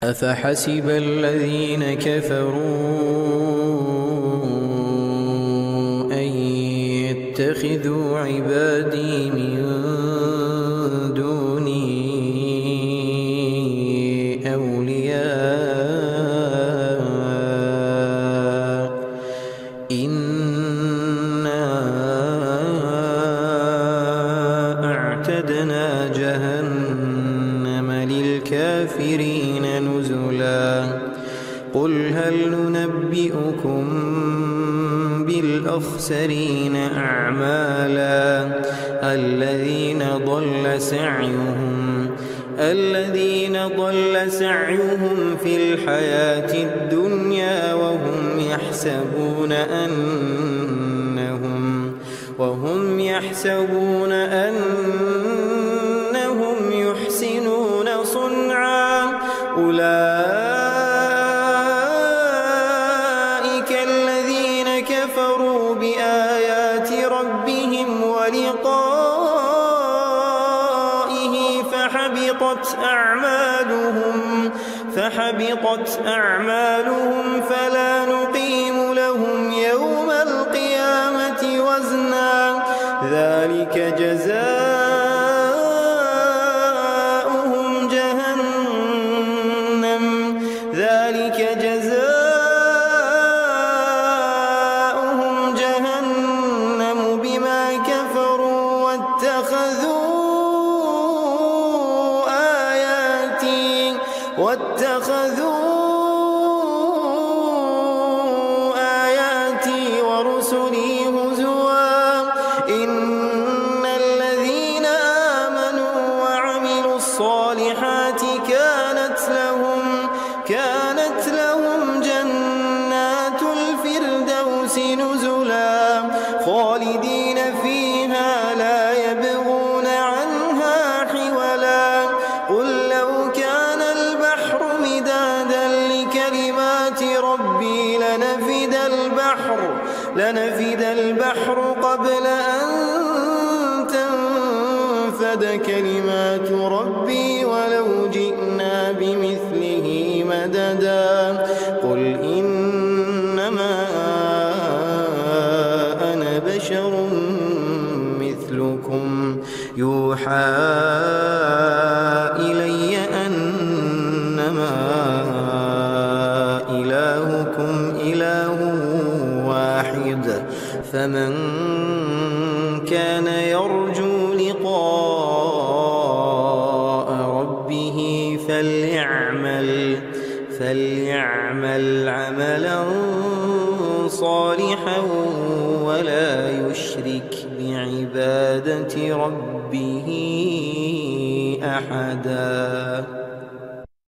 أفحسب الذين كفروا أن يتخذوا عبادي من دوني أولياء إنا أعتدنا جهنم للكافرين نزلا قل هل ننبئكم بالأخسرين أعمالا الذين ضل سعيهم في الحياة الدنيا وهم يحسبون أنهم يحسنون صنعا أولئك الذين كفروا بآيات ربهم ولقائه فحبطت أعمالهم فلا نقيم لهم يوم القيامة وزنا ذلك جزاؤهم جهنم بما كفروا واتخذوا آياتي ورسلي هزوا إن الذين آمنوا وعملوا الصالحات كانت لهم جنات الفردوس نزلا خالدين فيها لا يبغون عنها حولا قل لو كان البحر مدادا لكلمات ربي لنفد البحر قبل أن تنفد كلمات ربي ولو جئنا بمثله مددا قل إنما أنا بشر مثلكم يوحى إلي أنما إلهكم إله واحد فمن كان يرجو لقاء ربه فليعمل عملا صالحا ولا يشرك بعبادة ربه أحدا.